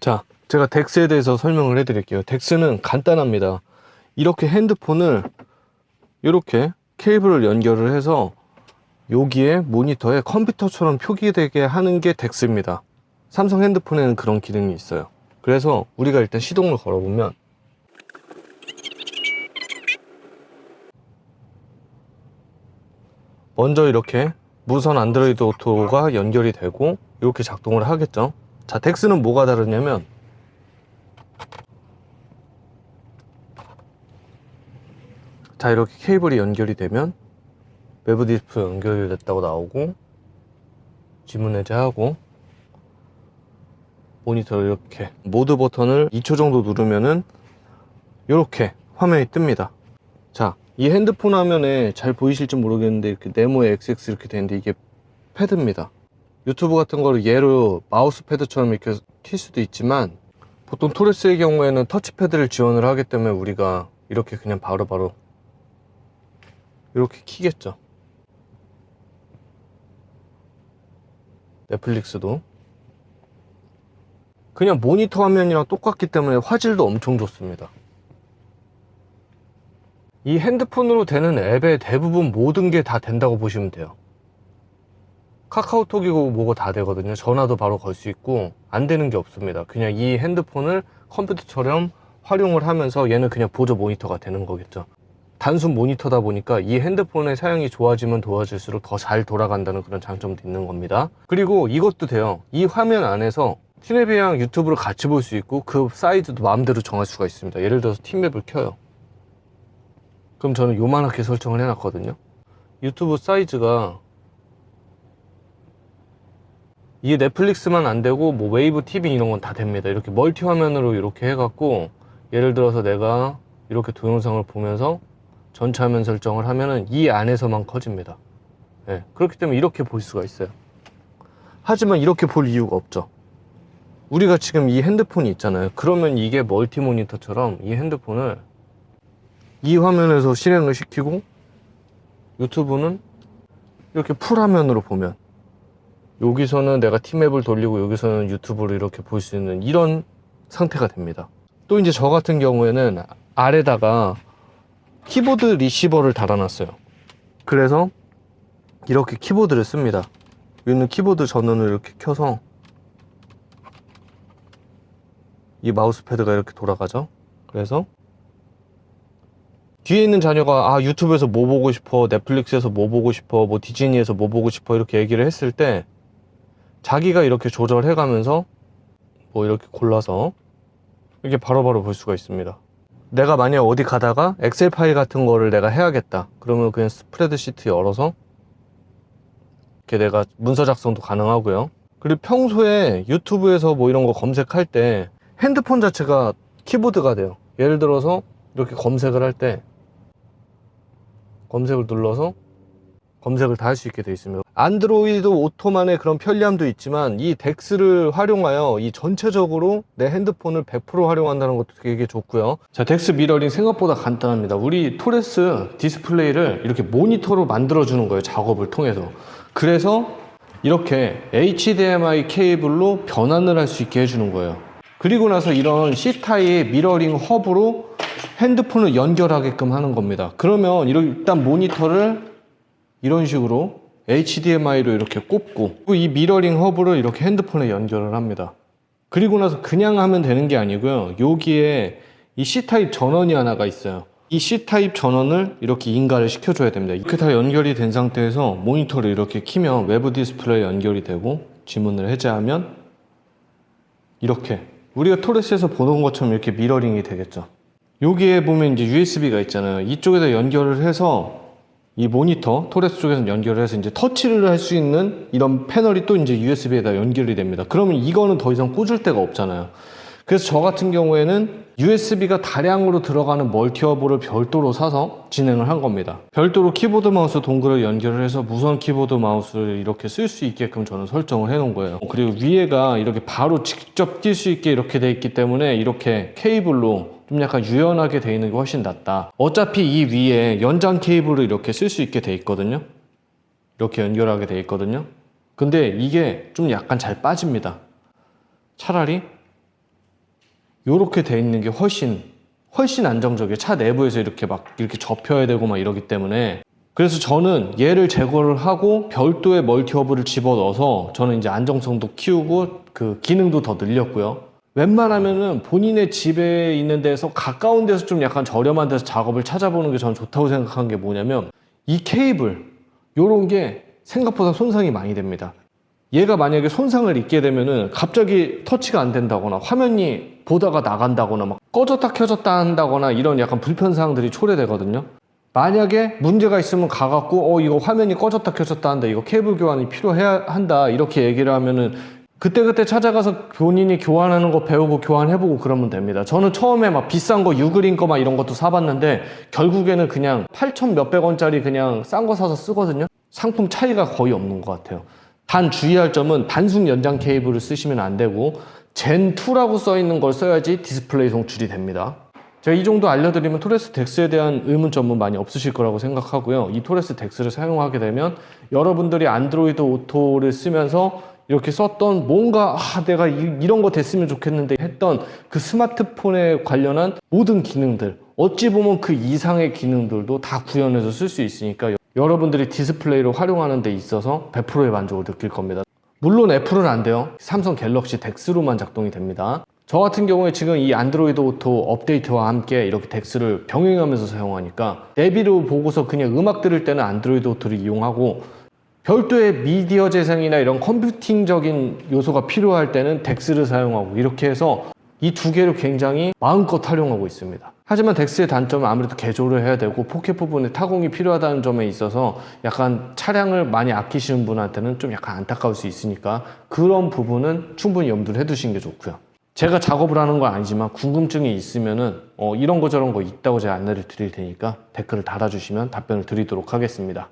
자, 제가 덱스에 대해서 설명을 해드릴게요. 덱스는 간단합니다. 이렇게 핸드폰을 이렇게 케이블을 연결을 해서 여기에 모니터에 컴퓨터처럼 표기되게 하는 게 덱스입니다. 삼성 핸드폰에는 그런 기능이 있어요. 그래서 우리가 일단 시동을 걸어보면 먼저 이렇게 무선 안드로이드 오토가 연결이 되고 이렇게 작동을 하겠죠. 자, 덱스는 뭐가 다르냐면 자, 이렇게 케이블이 연결이 되면 외부 디스플레이 연결이 됐다고 나오고 지문 해제하고 모니터를 이렇게 모드 버튼을 2초 정도 누르면은 이렇게 화면이 뜹니다. 자, 이 핸드폰 화면에 잘 보이실지 모르겠는데 이렇게 네모에 XX 이렇게 되는데 이게 패드입니다. 유튜브 같은 거를 얘로 마우스 패드처럼 이렇게 튈 수도 있지만 보통 토레스의 경우에는 터치패드를 지원을 하기 때문에 우리가 이렇게 그냥 바로바로 이렇게 키겠죠. 넷플릭스도 그냥 모니터 화면이랑 똑같기 때문에 화질도 엄청 좋습니다. 이 핸드폰으로 되는 앱의 대부분 모든 게 다 된다고 보시면 돼요. 카카오톡이고 뭐고 다 되거든요. 전화도 바로 걸 수 있고 안 되는 게 없습니다. 그냥 이 핸드폰을 컴퓨터처럼 활용을 하면서 얘는 그냥 보조 모니터가 되는 거겠죠. 단순 모니터다 보니까 이 핸드폰의 사용이 좋아지면 좋아질수록 더 잘 돌아간다는 그런 장점도 있는 겁니다. 그리고 이것도 돼요. 이 화면 안에서 티맵이랑 유튜브를 같이 볼 수 있고 그 사이즈도 마음대로 정할 수가 있습니다. 예를 들어서 티맵을 켜요. 그럼 저는 요만하게 설정을 해놨거든요. 유튜브 사이즈가 이게 넷플릭스만 안 되고 뭐 웨이브 TV 이런 건 다 됩니다. 이렇게 멀티 화면으로 이렇게 해갖고 예를 들어서 내가 이렇게 동영상을 보면서 전체 화면 설정을 하면은 이 안에서만 커집니다. 네, 그렇기 때문에 이렇게 볼 수가 있어요. 하지만 이렇게 볼 이유가 없죠. 우리가 지금 이 핸드폰이 있잖아요. 그러면 이게 멀티 모니터처럼 이 핸드폰을 이 화면에서 실행을 시키고 유튜브는 이렇게 풀 화면으로 보면 여기서는 내가 티맵을 돌리고 여기서는 유튜브를 이렇게 볼 수 있는 이런 상태가 됩니다. 또 이제 저 같은 경우에는 아래다가 키보드 리시버를 달아놨어요. 그래서 이렇게 키보드를 씁니다. 여기는 키보드 전원을 이렇게 켜서 이 마우스 패드가 이렇게 돌아가죠. 그래서 뒤에 있는 자녀가 유튜브에서 뭐 보고 싶어, 넷플릭스에서 뭐 보고 싶어, 뭐 디즈니에서 뭐 보고 싶어 이렇게 얘기를 했을 때 자기가 이렇게 조절해 가면서 뭐 이렇게 골라서 이렇게 바로바로 볼 수가 있습니다. 내가 만약 어디 가다가 엑셀 파일 같은 거를 내가 해야겠다 그러면 그냥 스프레드시트 열어서 이렇게 내가 문서 작성도 가능하고요. 그리고 평소에 유튜브에서 뭐 이런 거 검색할 때 핸드폰 자체가 키보드가 돼요. 예를 들어서 이렇게 검색을 할 때 검색을 눌러서 검색을 다 할 수 있게 되어 있습니다. 안드로이드 오토만의 그런 편리함도 있지만 이 덱스를 활용하여 이 전체적으로 내 핸드폰을 100% 활용한다는 것도 되게 좋고요. 자, 덱스 미러링 생각보다 간단합니다. 우리 토레스 디스플레이를 이렇게 모니터로 만들어주는 거예요. 작업을 통해서. 그래서 이렇게 HDMI 케이블로 변환을 할 수 있게 해주는 거예요. 그리고 나서 이런 C타입 미러링 허브로 핸드폰을 연결하게끔 하는 겁니다. 그러면 일단 모니터를 이런 식으로 HDMI로 이렇게 꼽고 이 미러링 허브를 이렇게 핸드폰에 연결을 합니다. 그리고 나서 그냥 하면 되는 게 아니고요. 여기에 이 C타입 전원이 하나가 있어요. 이 C타입 전원을 이렇게 인가를 시켜줘야 됩니다. 이렇게 다 연결이 된 상태에서 모니터를 이렇게 키면 외부 디스플레이 연결이 되고 지문을 해제하면 이렇게 우리가 토레스에서 보는 것처럼 이렇게 미러링이 되겠죠. 여기에 보면 이제 USB가 있잖아요. 이쪽에다 연결을 해서 이 모니터, 토레스 쪽에서 연결을 해서 이제 터치를 할 수 있는 이런 패널이 또 이제 USB에다 연결이 됩니다. 그러면 이거는 더 이상 꽂을 데가 없잖아요. 그래서 저 같은 경우에는 USB가 다량으로 들어가는 멀티허브를 별도로 사서 진행을 한 겁니다. 별도로 키보드 마우스 동글을 연결을 해서 무선 키보드 마우스를 이렇게 쓸 수 있게끔 저는 설정을 해 놓은 거예요. 그리고 위에가 이렇게 바로 직접 뛸 수 있게 이렇게 돼 있기 때문에 이렇게 케이블로 좀 약간 유연하게 돼 있는 게 훨씬 낫다. 어차피 이 위에 연장 케이블을 이렇게 쓸 수 있게 돼 있거든요. 이렇게 연결하게 돼 있거든요. 근데 이게 좀 약간 잘 빠집니다. 차라리 이렇게 돼 있는 게 훨씬 안정적이에요. 차 내부에서 이렇게 접혀야 되고 막 이러기 때문에. 그래서 저는 얘를 제거를 하고 별도의 멀티허브를 집어넣어서 저는 이제 안정성도 키우고 그 기능도 더 늘렸고요. 웬만하면은 본인의 집에 있는 데서 가까운 데서 좀 약간 저렴한 데서 작업을 찾아보는 게 저는 좋다고 생각한 게 뭐냐면, 이 케이블 요런 게 생각보다 손상이 많이 됩니다. 얘가 만약에 손상을 입게 되면은 갑자기 터치가 안 된다거나 화면이 보다가 나간다거나 막 꺼졌다 켜졌다 한다거나 이런 약간 불편사항들이 초래되거든요. 만약에 문제가 있으면 가갖고 이거 화면이 꺼졌다 켜졌다 한다, 이거 케이블 교환이 필요해야 한다, 이렇게 얘기를 하면은 그때그때 찾아가서 본인이 교환하는 거 배우고 교환해보고 그러면 됩니다. 저는 처음에 막 비싼 거 유그린 거 막 이런 것도 사봤는데 결국에는 그냥 8천 몇백 원짜리 그냥 싼 거 사서 쓰거든요. 상품 차이가 거의 없는 것 같아요. 단 주의할 점은 단순 연장 케이블을 쓰시면 안 되고 젠2라고 써있는 걸 써야지 디스플레이 송출이 됩니다. 제가 이 정도 알려드리면 토레스 덱스에 대한 의문점은 많이 없으실 거라고 생각하고요. 이 토레스 덱스를 사용하게 되면 여러분들이 안드로이드 오토를 쓰면서 이렇게 썼던 뭔가 내가 이런 거 됐으면 좋겠는데 했던 그 스마트폰에 관련한 모든 기능들, 어찌 보면 그 이상의 기능들도 다 구현해서 쓸 수 있으니까 여러분들이 디스플레이로 활용하는 데 있어서 100%의 만족을 느낄 겁니다. 물론 애플은 안 돼요. 삼성 갤럭시 덱스로만 작동이 됩니다. 저 같은 경우에 지금 이 안드로이드 오토 업데이트와 함께 이렇게 덱스를 병행하면서 사용하니까 내비로 보고서 그냥 음악 들을 때는 안드로이드 오토를 이용하고 별도의 미디어 재생이나 이런 컴퓨팅적인 요소가 필요할 때는 덱스를 사용하고, 이렇게 해서 이 두 개를 굉장히 마음껏 활용하고 있습니다. 하지만 덱스의 단점은 아무래도 개조를 해야 되고 포켓 부분에 타공이 필요하다는 점에 있어서 약간 차량을 많이 아끼시는 분한테는 좀 약간 안타까울 수 있으니까 그런 부분은 충분히 염두를 해두시는 게 좋고요. 제가 작업을 하는 건 아니지만 궁금증이 있으면은 이런 거 저런 거 있다고 제가 안내를 드릴 테니까 댓글을 달아주시면 답변을 드리도록 하겠습니다.